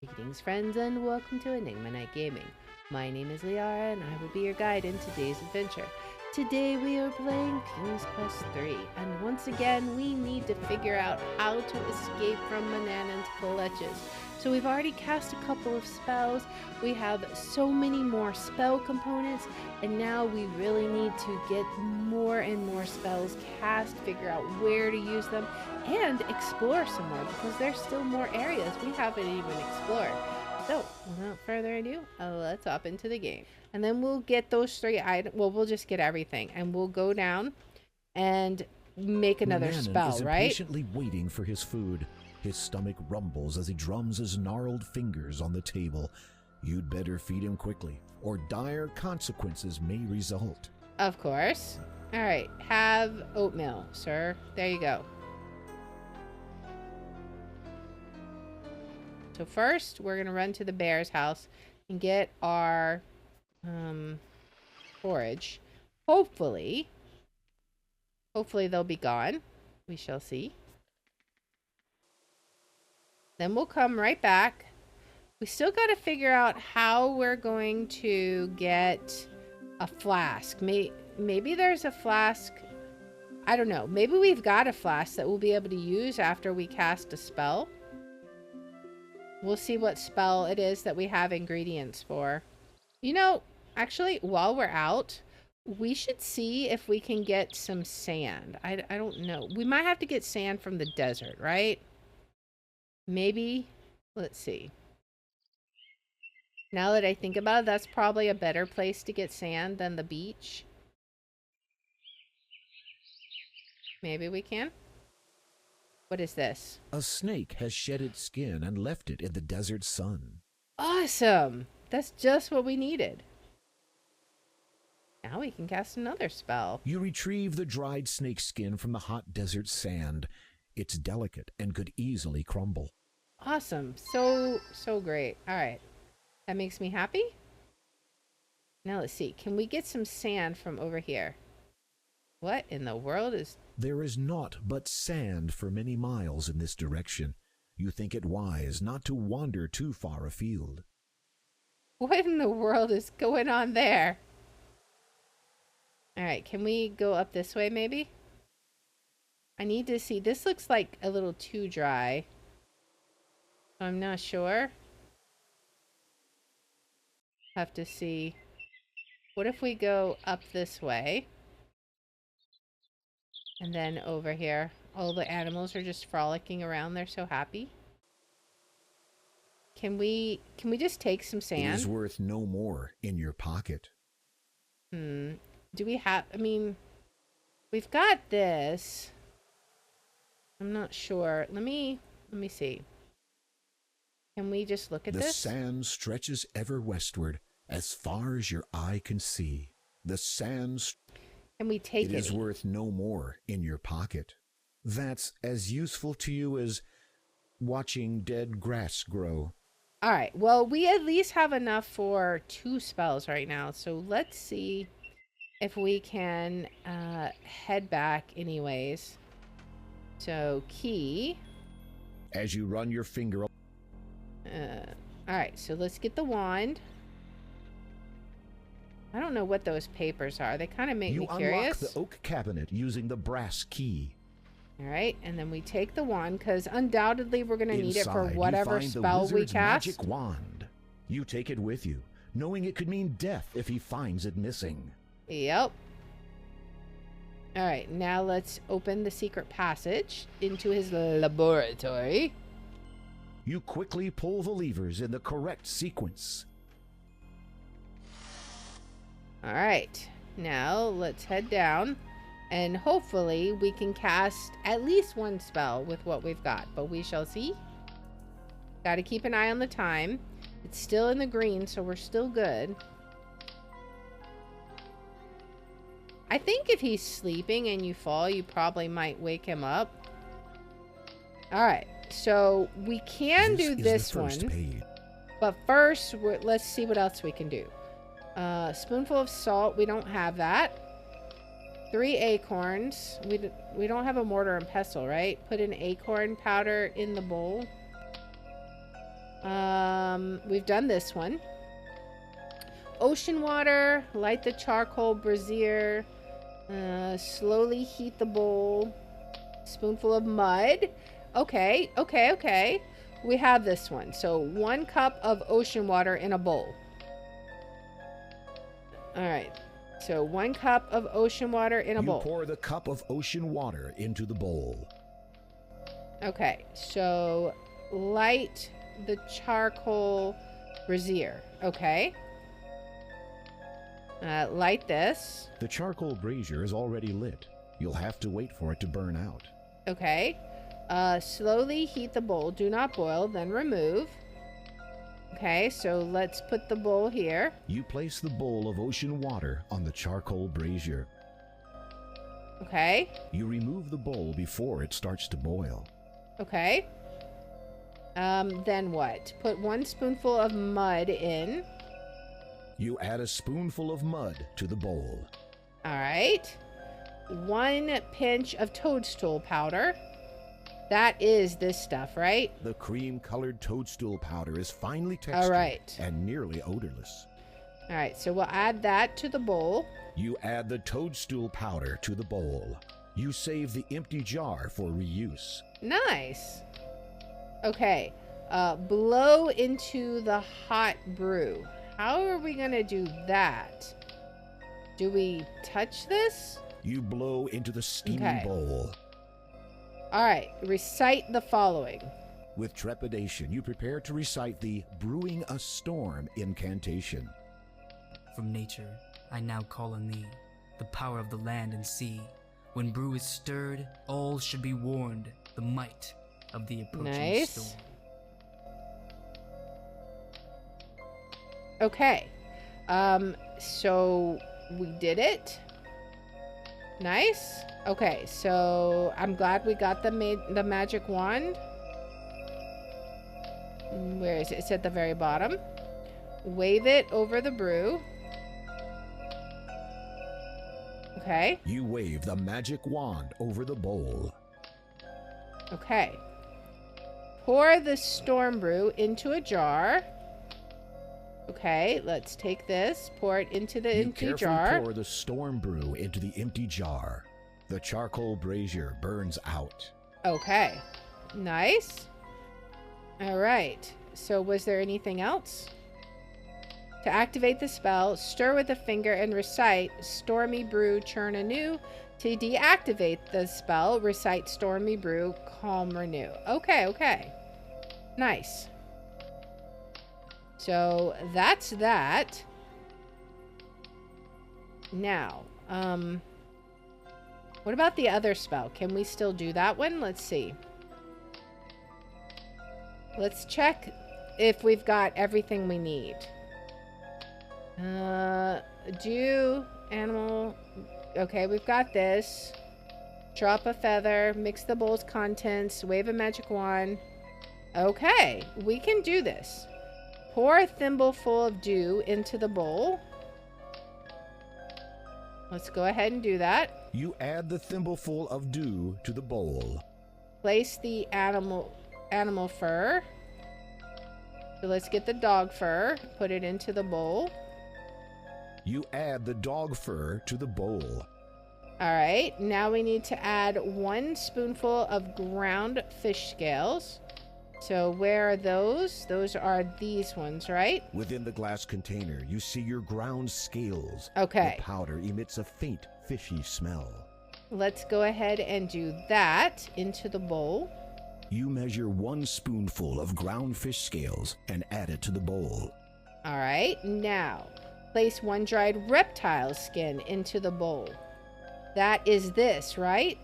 Greetings, friends, and welcome to Enigma Night Gaming. My name is Liara, and I will be your guide in today's adventure. Today we are playing King's Quest 3, and once again we need to figure out how to escape from Manannan's clutches. So we've already cast a couple of spells, we have so many more spell components, and now we really need to get more and more spells cast, figure out where to use them, and explore some more, because there's still more areas we haven't even explored. So, without further ado, let's hop into the game. And then we'll get those three items. Well, we'll just get everything. And we'll go down and make another Manannan spell, is right? impatiently waiting for his food. His stomach rumbles as he drums his gnarled fingers on the table. You'd better feed him quickly, or dire consequences may result. Of course. All right. Have oatmeal, sir. There you go. So first, we're going to run to the bear's house and get our forage. Hopefully they'll be gone. We shall see. Then we'll come right back. We still got to figure out how we're going to get a flask. Maybe there's a flask. I don't know. Maybe we've got a flask that we'll be able to use after we cast a spell. We'll see what spell it is that we have ingredients for. You know, actually, while we're out, we should see if we can get some sand. I don't know. We might have to get sand from the desert, right? Maybe. Let's see. Now that I think about it, that's probably a better place to get sand than the beach. Maybe we can. What is this? A snake has shed its skin and left it in the desert sun. Awesome! That's just what we needed. Now we can cast another spell. You retrieve the dried snake skin from the hot desert sand. It's delicate and could easily crumble. Awesome. So great. All right. That makes me happy. Now let's see. Can we get some sand from over here? What in the world is... There is naught but sand for many miles in this direction. You think it wise not to wander too far afield. What in the world is going on there? All right. Can we go up this way maybe? I need to see. This looks like a little too dry. I'm not sure. Have to see. What if we go up this way? And then over here. All the animals are just frolicking around. They're so happy. Can we just take some sand? It is worth no more in your pocket. Do we have... I mean, we've got this. I'm not sure. Let me see. Can we just look at this? The sand stretches ever westward, as far as your eye can see. The sand... Can we take it? It is worth no more in your pocket. That's as useful to you as watching dead grass grow. All right. Well, we at least have enough for 2 spells right now. So let's see if we can head back anyways. So key. As you run your finger... All right. So let's get the wand. I don't know what those papers are. They kind of make me curious. You unlock the oak cabinet using the brass key. All right, and then we take the wand because undoubtedly we're going to need it for Inside, whatever you find spell the we wizard's cast. magic wand. You take it with you, knowing it could mean death if he finds it missing. Yep. All right, now let's open the secret passage into his laboratory. You quickly pull the levers in the correct sequence. All right, now let's head down. And hopefully we can cast at least 1 spell with what we've got. But we shall see. Got to keep an eye on the time. It's still in the green, so we're still good. I think if he's sleeping and you fall, you probably might wake him up. Alright, so we can do this one. Page. But first, let's see what else we can do. Spoonful of salt. We don't have that. 3 acorns. We don't have a mortar and pestle, right? Put an acorn powder in the bowl. We've done this one. Ocean water, light the charcoal brazier, slowly heat the bowl, spoonful of mud. Okay, okay, okay. We have this one. So 1 cup of ocean water in a bowl. All right. So 1 cup of ocean water in a bowl. You pour the cup of ocean water into the bowl. Okay. So light the charcoal brazier. Okay. Light this. The charcoal brazier is already lit. You'll have to wait for it to burn out. Okay. Slowly heat the bowl. Do not boil, then remove. Okay, so let's put the bowl here. You place the bowl of ocean water on the charcoal brazier. Okay. You remove the bowl before it starts to boil. Okay. Then what? Put 1 spoonful of mud in. You add a spoonful of mud to the bowl. All right. 1 pinch of toadstool powder. That is this stuff, right? The cream-colored toadstool powder is finely textured All right. and nearly odorless. All right, so we'll add that to the bowl. You add the toadstool powder to the bowl. You save the empty jar for reuse. Nice. Okay. Blow into the hot brew. How are we going to do that? Do we touch this? You blow into the steaming Okay. bowl. All right. Recite the following. With trepidation, you prepare to recite the Brewing a Storm incantation. From nature, I now call on thee, the power of the land and sea. When brew is stirred, all should be warned, the might of the approaching Nice. storm. Okay. So we did it. Nice. Okay, so I'm glad we got the magic wand. Where is it? It's at the very bottom. Wave it over the brew. Okay. You wave the magic wand over the bowl. Okay. Pour the storm brew into a jar. Okay, let's take this, pour it into the empty You jar. carefully pour the storm brew into the empty jar. The charcoal brazier burns out. Okay, nice. All right, so was there anything else? To activate the spell, stir with a finger and recite Stormy Brew, churn anew. To deactivate the spell, recite Stormy Brew, calm renew. Okay, okay. Nice. So that's that. Now, what about the other spell? Can we still do that one? Let's see. Let's check if we've got everything we need. Do animal. Okay, we've got this. Drop a feather, mix the bowl's contents, wave a magic wand. Okay, we can do this. Pour a thimbleful of dew into the bowl. Let's go ahead and do that. You add the thimbleful of dew to the bowl. Place the animal fur. So let's get the dog fur. Put it into the bowl. You add the dog fur to the bowl. All right. Now we need to add 1 spoonful of ground fish scales. So where are those? Those are these ones, right? Within the glass container, you see your ground scales. Okay. The powder emits a faint, fishy smell. Let's go ahead and do that into the bowl. You measure 1 spoonful of ground fish scales and add it to the bowl. All right. Now, place 1 dried reptile skin into the bowl. That is this, right?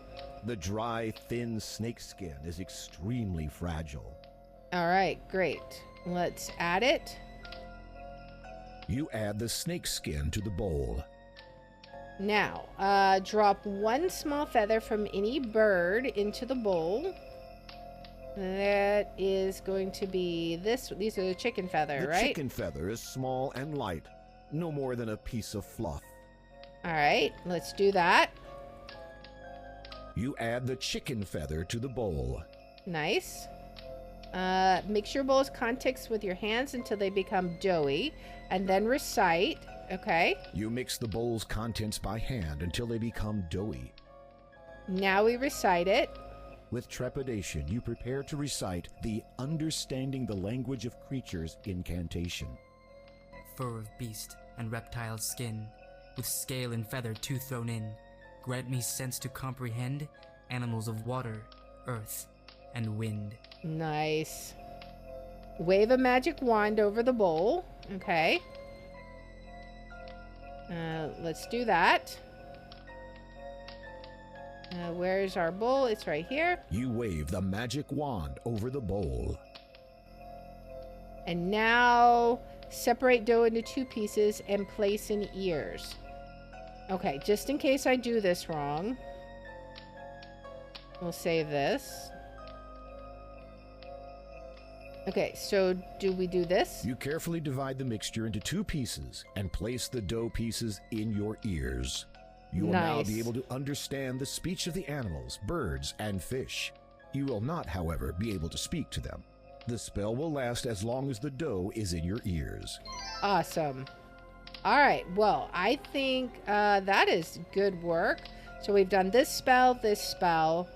The dry, thin snake skin is extremely fragile. All right, great. Let's add it. You add the snake skin to the bowl. Now, drop 1 small feather from any bird into the bowl. That is going to be this. These are the chicken feather, The right? chicken feather is small and light, no more than a piece of fluff. All right, let's do that. You add the chicken feather to the bowl. Nice. Mix your bowl's contents with your hands until they become doughy, and then recite. Okay. You mix the bowl's contents by hand until they become doughy. Now we recite it. With trepidation, you prepare to recite the Understanding the Language of Creatures incantation. Fur of beast and reptile skin, with scale and feather two thrown in, grant me sense to comprehend animals of water, earth, and wind. Nice. Wave a magic wand over the bowl. Okay. Let's do that. Where's our bowl? It's right here. You wave the magic wand over the bowl. And now separate dough into 2 pieces and place in ears. Okay, just in case I do this wrong, we'll save this. Okay, so do we do this? You carefully divide the mixture into 2 pieces and place the dough pieces in your ears. You will now be able to understand the speech of the animals, birds, and fish. You will not, however, be able to speak to them. The spell will last as long as the dough is in your ears. Awesome. All right, well, I think that is good work. So we've done this spell, this spell.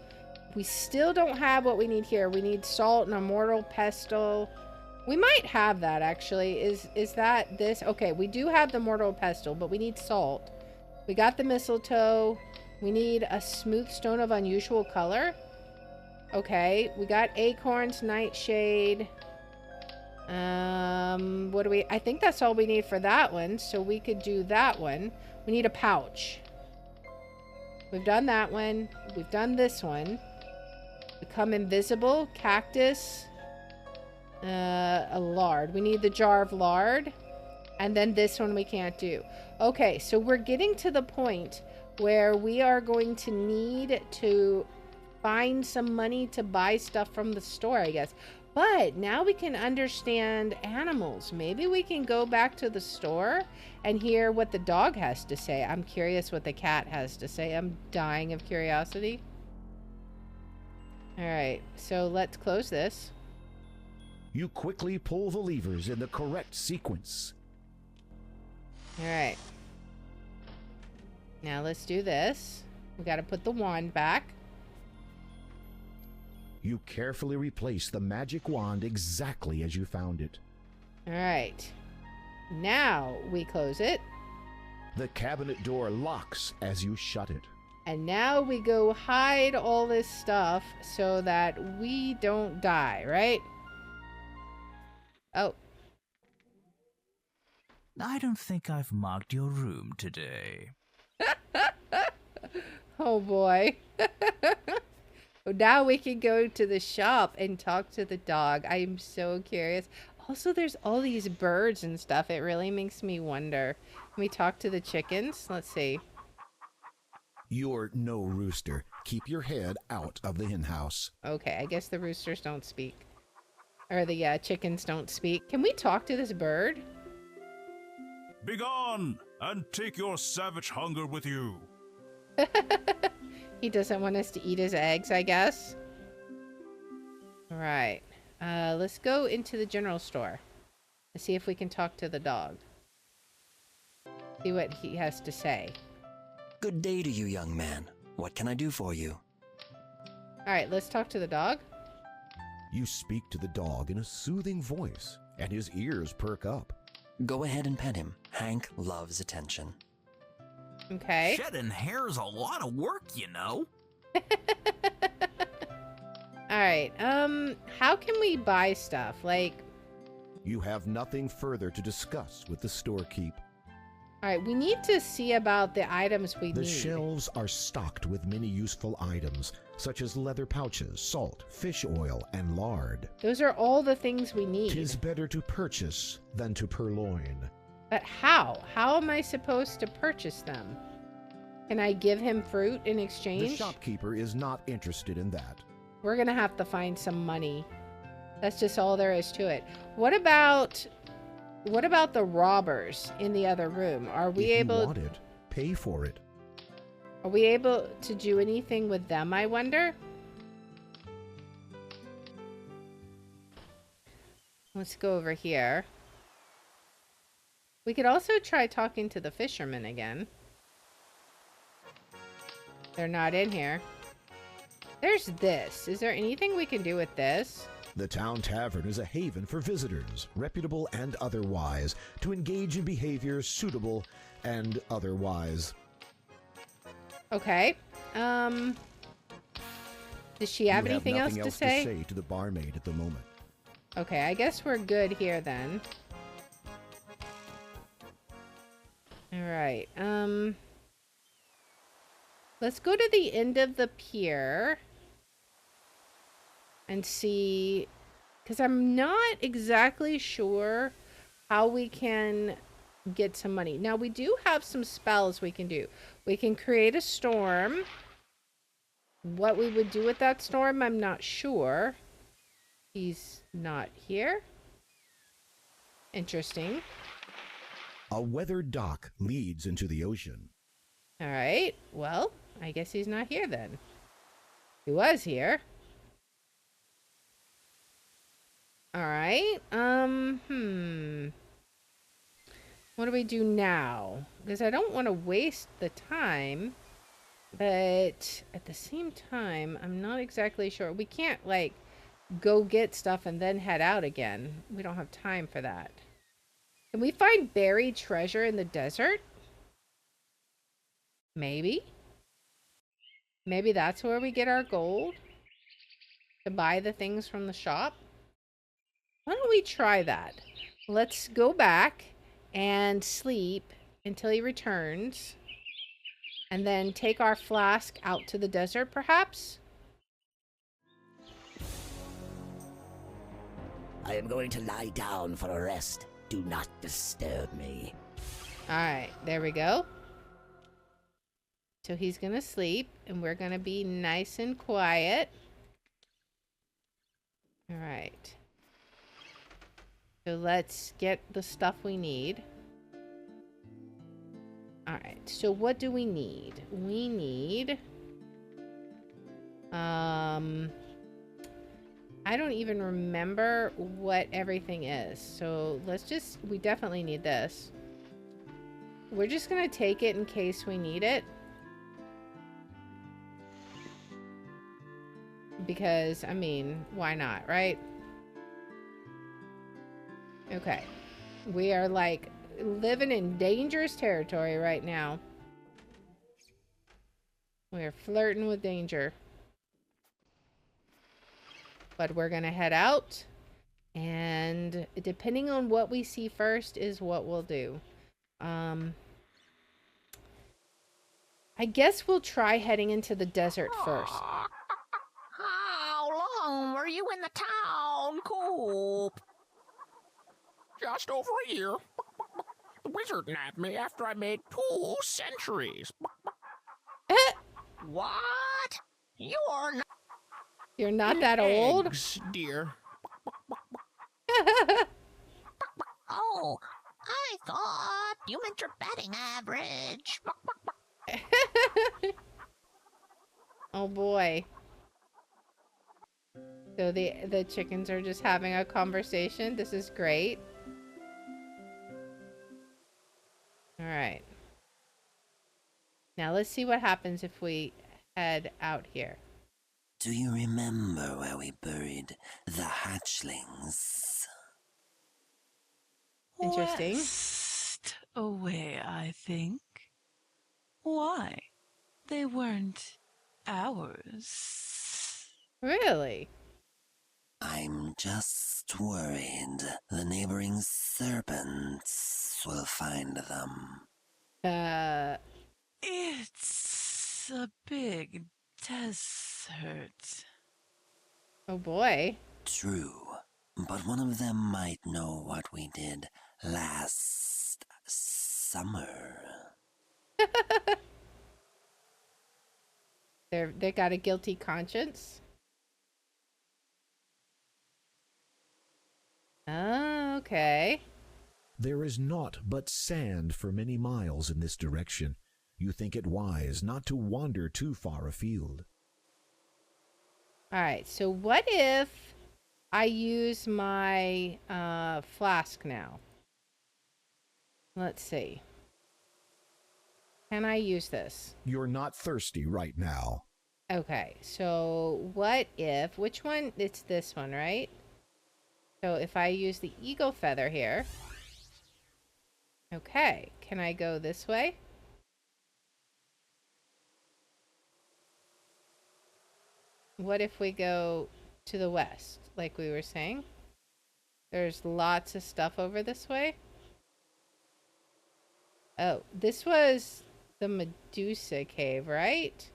We still don't have what we need here. We need salt and a mortal pestle. We might have that, actually. Is that this? Okay, we do have the mortal pestle, but we need salt. We got the mistletoe. We need a smooth stone of unusual color. Okay, we got acorns, nightshade. What do we... I think that's all we need for that one, so we could do that one. We need a pouch. We've done that one. We've done this one. Become invisible, cactus, a lard. We need the jar of lard. And then this one we can't do. Okay, so we're getting to the point where we are going to need to find some money to buy stuff from the store, I guess. But now we can understand animals. Maybe we can go back to the store and hear what the dog has to say. I'm curious what the cat has to say. I'm dying of curiosity. All right, so let's close this. You quickly pull the levers in the correct sequence. All right. Now let's do this. We got to put the wand back. You carefully replace the magic wand exactly as you found it. All right. Now we close it. The cabinet door locks as you shut it. And now we go hide all this stuff so that we don't die, right? Oh. I don't think I've marked your room today. Oh boy. Now we can go to the shop and talk to the dog. I am so curious. Also, there's all these birds and stuff. It really makes me wonder. Can we talk to the chickens? Let's see. You're no rooster. Keep your head out of the henhouse. Okay, I guess the roosters don't speak. Or the chickens don't speak. Can we talk to this bird? Begone, and take your savage hunger with you. He doesn't want us to eat his eggs, I guess. Alright. Let's go into the general store. Let's see if we can talk to the dog. See what he has to say. Good day to you, young man. What can I do for you? Alright, let's talk to the dog. You speak to the dog in a soothing voice, and his ears perk up. Go ahead and pet him. Hank loves attention. Okay. Shedding hair's a lot of work, you know. Alright, how can we buy stuff? Like... You have nothing further to discuss with the storekeep. Alright, we need to see about the items we need. The shelves are stocked with many useful items, such as leather pouches, salt, fish oil, and lard. Those are all the things we need. 'Tis better to purchase than to purloin. But how? How am I supposed to purchase them? Can I give him fruit in exchange? The shopkeeper is not interested in that. We're gonna have to find some money. That's just all there is to it. What about the robbers in the other room? Are we If able... you want it, pay for it. Are we able to do anything with them, I wonder? Let's go over here. We could also try talking to the fishermen again. They're not in here. There's this. Is there anything we can do with this? The town tavern is a haven for visitors, reputable and otherwise, to engage in behavior suitable and otherwise. Okay. Does she have anything else to say? To say to the barmaid at the moment. Okay, I guess we're good here then. Alright, let's go to the end of the pier and see, because I'm not exactly sure how we can get some money. Now, we do have some spells we can do. We can create a storm. What we would do with that storm, I'm not sure. He's not here. Interesting. A weathered dock leads into the ocean. All right. Well, I guess he's not here then. He was here. All right. What do we do now? Because I don't want to waste the time, but at the same time, I'm not exactly sure. We can't, like, go get stuff and then head out again. We don't have time for that. Can we find buried treasure in the desert? Maybe. Maybe that's where we get our gold? To buy the things from the shop? Why don't we try that? Let's go back and sleep until he returns. And then take our flask out to the desert, perhaps? I am going to lie down for a rest. Do not disturb me. Alright, there we go. So he's gonna sleep, and we're gonna be nice and quiet. Alright. So let's get the stuff we need. Alright, so what do we need? We need... I don't even remember what everything is. So let's just... We definitely need this. We're just gonna take it in case we need it. Because, I mean, why not, right? Okay. We are, like, living in dangerous territory right now. We are flirting with danger. But we're gonna head out. And depending on what we see first is what we'll do. I guess we'll try heading into the desert first. How long were you in the town, Coop? Just over a year. The wizard nabbed me after I made 2 centuries. What? You're not... You're not that old? Eggs, dear. Oh, I thought you meant your batting average. Oh boy. So the chickens are just having a conversation. This is great. All right. Now let's see what happens if we head out here. Do you remember where we buried the hatchlings? Interesting. West away, I think. Why? They weren't ours. Really? I'm just worried the neighboring serpents will find them. It's a big desert. Oh boy. True, but one of them might know what we did last summer. They got a guilty conscience. Oh, okay. There is naught but sand for many miles in this direction. You think it wise not to wander too far afield. All right, so what if I use my flask now. Let's see. Can I use this? You're not thirsty right now. Okay, so what if, which one? It's this one, right? So if I use the eagle feather here. Okay, can I go this way? What if we go to the west, like we were saying? There's lots of stuff over this way. Oh, this was the Medusa cave, right?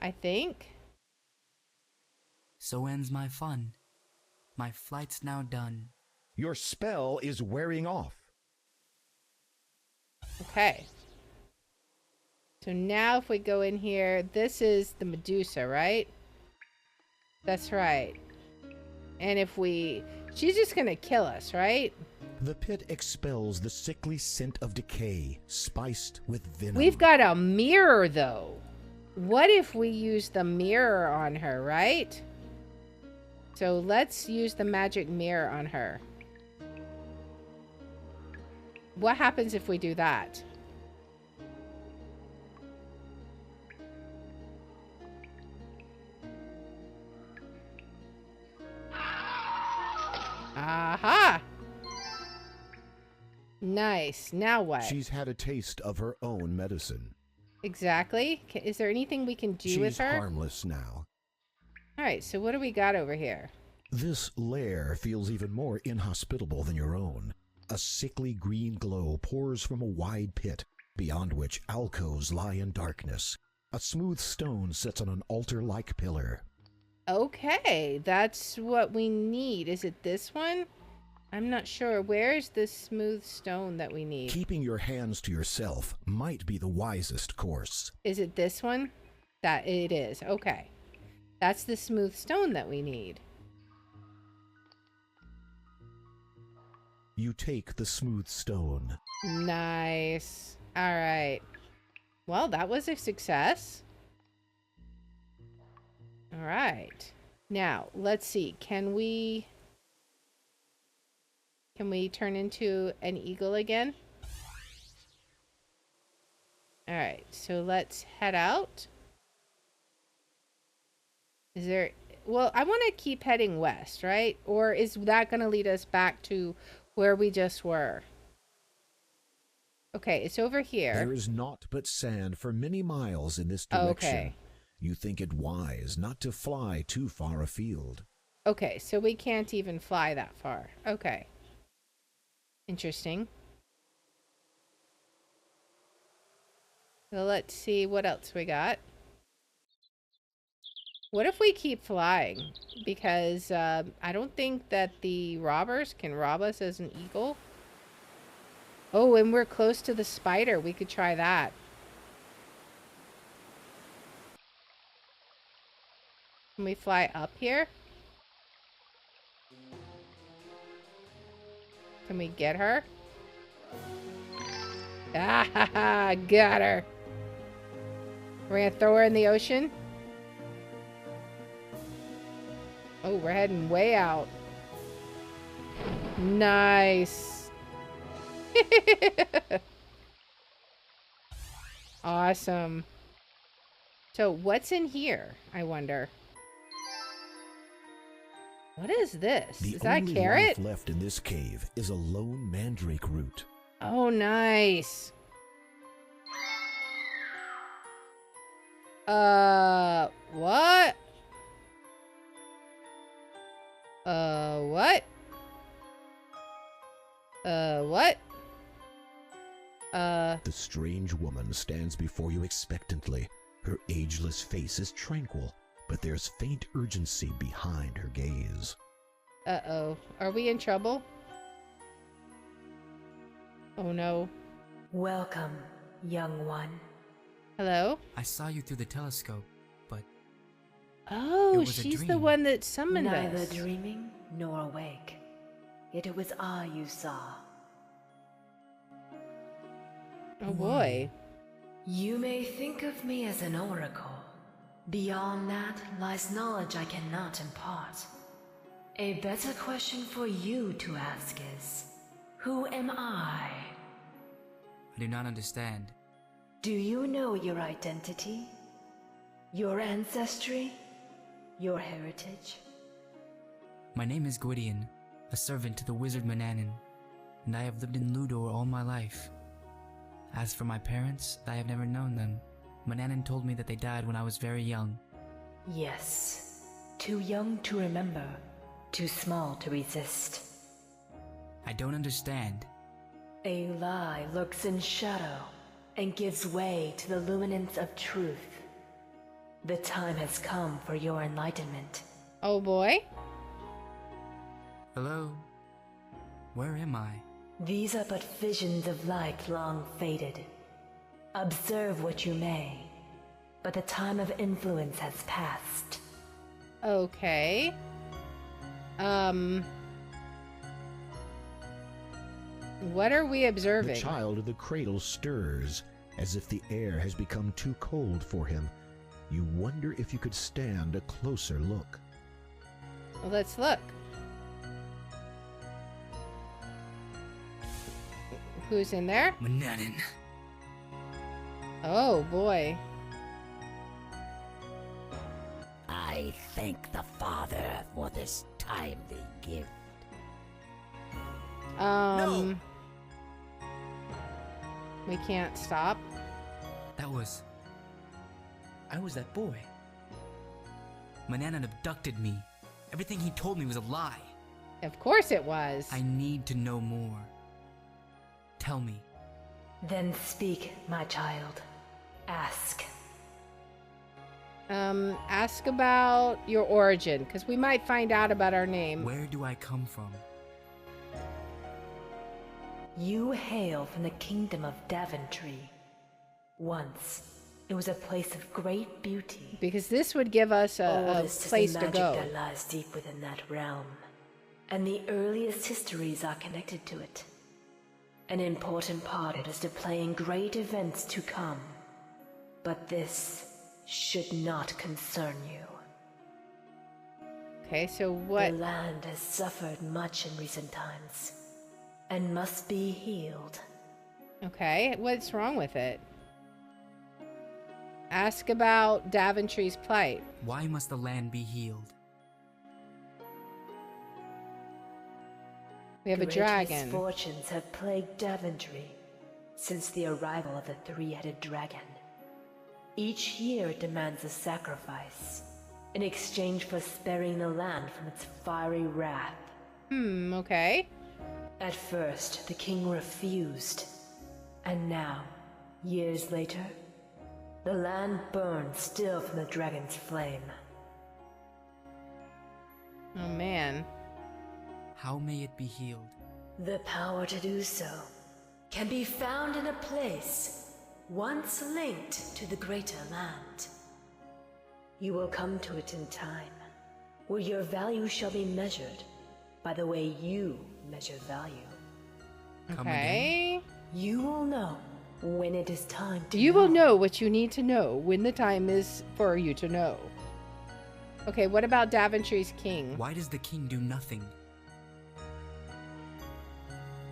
I think. So ends my fun. My flight's now done. Your spell is wearing off. Okay. So now if we go in here, this is the Medusa, right? That's right. And if we... She's just gonna kill us, right? The pit expels the sickly scent of decay, spiced with venom. We've got a mirror, though. What if we use the mirror on her, right? So let's use the magic mirror on her. What happens if we do that? Aha! Nice. Now what? She's had a taste of her own medicine. Exactly. Is there anything we can do with her? She's harmless now. Alright, so what do we got over here? This lair feels even more inhospitable than your own. A sickly green glow pours from a wide pit, beyond which alcoves lie in darkness. A smooth stone sits on an altar-like pillar. Okay, that's what we need. Is it this one? I'm not sure. Where is this smooth stone that we need? Keeping your hands to yourself might be the wisest course. Is it this one? That it is. Okay. That's the smooth stone that we need. You take the smooth stone. Nice. All right. Well, that was a success. All right. Now, let's see. Can we turn into an eagle again? All right. So let's head out. Is there... Well, I want to keep heading west, right? Or is that going to lead us back to where we just were? Okay, it's over here. There is naught but sand for many miles in this direction. Okay. You think it wise not to fly too far afield. Okay, so we can't even fly that far. Okay. Interesting. So let's see what else we got. What if we keep flying? Because I don't think that the robbers can rob us as an eagle. Oh, and we're close to the spider. We could try that. Can we fly up here? Can we get her? Ah, ha, ha, got her. We're gonna throw her in the ocean. Oh, we're heading way out. Nice. Awesome. So what's in here, I wonder? What is this? Is that a carrot? The only life left in this cave is a lone mandrake root. Oh, nice. What? What? What? The strange woman stands before you expectantly. Her ageless face is tranquil, but there's faint urgency behind her gaze. Uh-oh. Are we in trouble? Oh, no. Welcome, young one. Hello? I saw you through the telescope, but... Oh, she's the one that summoned us. Neither dreaming nor awake. Yet it was I you saw. Oh, boy. You may think of me as an oracle. Beyond that lies knowledge I cannot impart. A better question for you to ask is, who am I? I do not understand. Do you know your identity? Your ancestry? Your heritage? My name is Gwydion, a servant to the wizard Manannan, and I have lived in Ludor all my life. As for my parents, I have never known them. Manannan told me that they died when I was very young. Yes. Too young to remember. Too small to resist. I don't understand. A lie lurks in shadow and gives way to the luminance of truth. The time has come for your enlightenment. Oh boy. Hello? Where am I? These are but visions of light long faded. Observe what you may, but the time of influence has passed. Okay. What are we observing? The child of the cradle stirs, as if the air has become too cold for him. You wonder if you could stand a closer look. Well, let's look. Who's in there? Manannan. Oh boy. I thank the Father for this timely gift. No! We can't stop. I was that boy. Manannan abducted me. Everything he told me was a lie. Of course it was. I need to know more. Tell me. Then speak, my child. Ask. Ask about your origin, because we might find out about our name. Where do I come from? You hail from the kingdom of Daventry. Once, it was a place of great beauty. Because this would give us a place to go. That lies deep within that realm, and the earliest histories are connected to it. An important part is to play in great events to come, but this should not concern you. Okay, so what? The land has suffered much in recent times, and must be healed. Okay, what's wrong with it? Ask about Daventry's plight. Why must the land be healed? We have a dragon. Misfortunes have plagued Daventry since the arrival of the three-headed dragon. Each year it demands a sacrifice in exchange for sparing the land from its fiery wrath. Okay. At first, the king refused, and now, years later, the land burns still from the dragon's flame. Oh man. How may it be healed? The power to do so can be found in a place once linked to the greater land. You will come to it in time, where your value shall be measured by the way you measure value. Okay. You will know when it is time to You will know what you need to know when the time is for you to know. Okay, what about Daventry's king? Why does the king do nothing?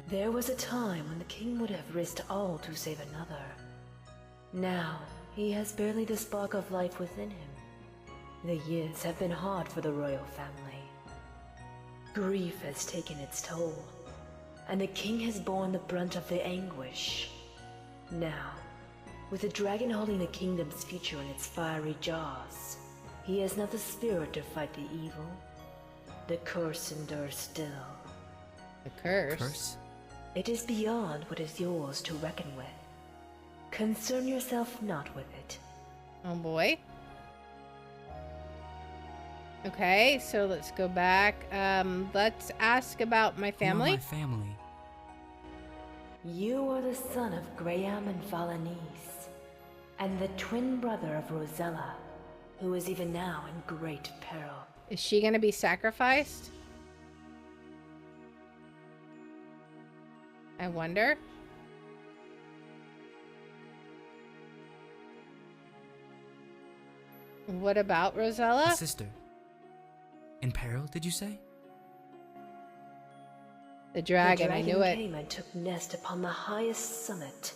There was a time when the king would have risked all to save another. Now, he has barely the spark of life within him. The years have been hard for the royal family. Grief has taken its toll, and the king has borne the brunt of the anguish. Now, with the dragon holding the kingdom's future in its fiery jaws, he has not the spirit to fight the evil. The curse endures still. The curse? Curse? It is beyond what is yours to reckon with. Concern yourself not with it. Oh boy. Okay, so let's go back. Let's ask about my family. Who are my family? You are the son of Graham and Valanice, and the twin brother of Rosella, who is even now in great peril. Is she gonna be sacrificed? I wonder. What about Rosella? A sister. In peril, did you say? The dragon, I knew it. Came and took nest upon the highest summit.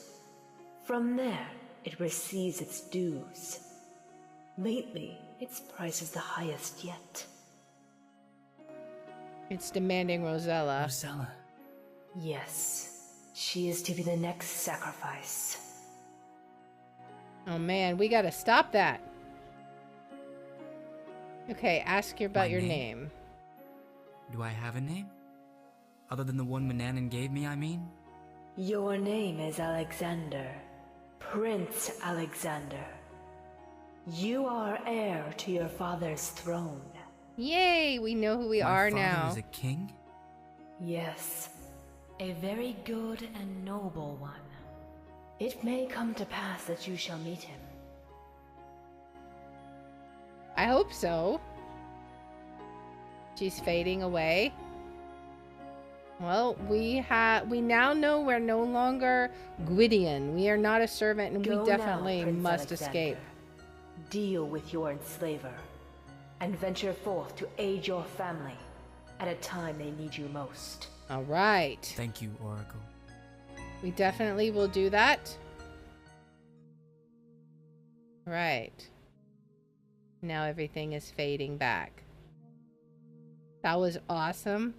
From there, it receives its dues. Lately, its price is the highest yet. It's demanding Rosella. Rosella. Yes, she is to be the next sacrifice. Oh man, we gotta stop that. Okay, ask you about your name. Do I have a name? Other than the one Manannan gave me, I mean? Your name is Alexander. Prince Alexander. You are heir to your father's throne. Yay, we know who we are now. My father is a king? Yes, a very good and noble one. It may come to pass that you shall meet him. I hope so. She's fading away. Well, we now know we're no longer Gwydion. We are not a servant, and we definitely must escape. Deal with your enslaver, and venture forth to aid your family at a time they need you most. All right. Thank you, Oracle. We definitely will do that. Right. Now everything is fading back. That was awesome.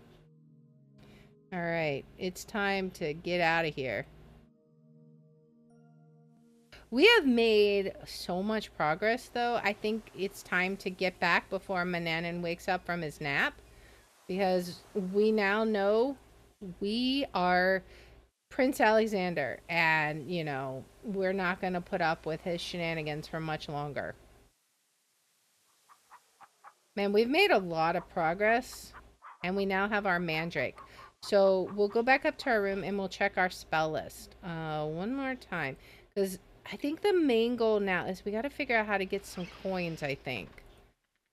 All right, it's time to get out of here. We have made so much progress, though. I think it's time to get back before Manannan wakes up from his nap, because we now know we are Prince Alexander, and, you know, we're not going to put up with his shenanigans for much longer. Man, we've made a lot of progress, and we now have our mandrake. So we'll go back up to our room and we'll check our spell list one more time, because I think the main goal now is we got to figure out how to get some coins, I think.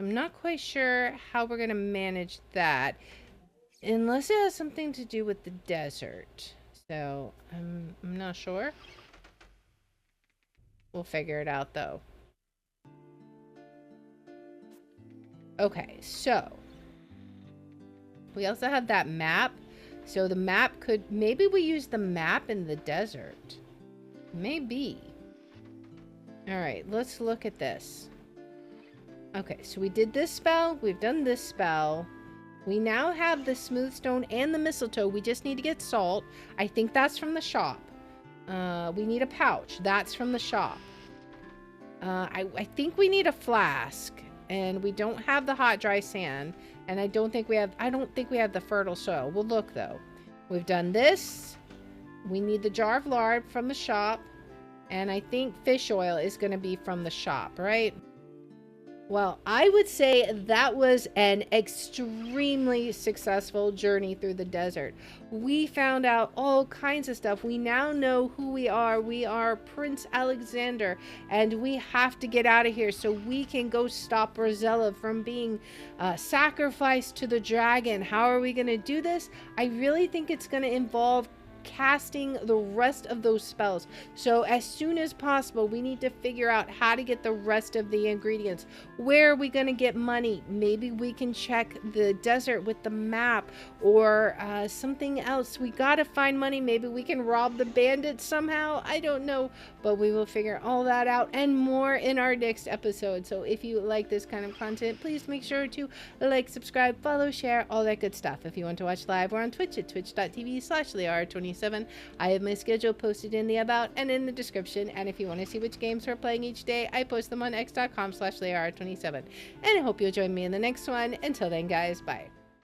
I'm not quite sure how we're going to manage that, unless it has something to do with the desert. So I'm not sure. We'll figure it out, though. Okay, so we also have that map. So the map could, maybe we use the map in the desert. Maybe. All right, let's look at this. Okay, so we did this spell. We've done this spell. We now have the smooth stone and the mistletoe. We just need to get salt. I think that's from the shop. We need a pouch. That's from the shop. I think we need a flask, and we don't have the hot dry sand, and I don't think we have the fertile soil. We'll look though. We've done this. We need the jar of lard from the shop, and I think fish oil is going to be from the shop, right? Well, I would say that was an extremely successful journey through the desert. We found out all kinds of stuff. We now know who we are. We are Prince Alexander, and we have to get out of here so we can go stop Rosella from being sacrificed to the dragon. How are we going to do this? I really think it's going to involve casting the rest of those spells. So as soon as possible, we need to figure out how to get the rest of the ingredients. Where are we going to get money? Maybe we can check the desert with the map, or something else. We got to find money. Maybe we can rob the bandits somehow. I don't know, but we will figure all that out and more in our next episode. So if you like this kind of content, please make sure to like, subscribe, follow, share, all that good stuff. If you want to watch live, we're on Twitch at twitch.tv/Liara27. I have my schedule posted in the about and in the description, and if you want to see which games we're playing each day, I post them on x.com/Liara27. And I hope you'll join me in the next one. Until then, guys, bye.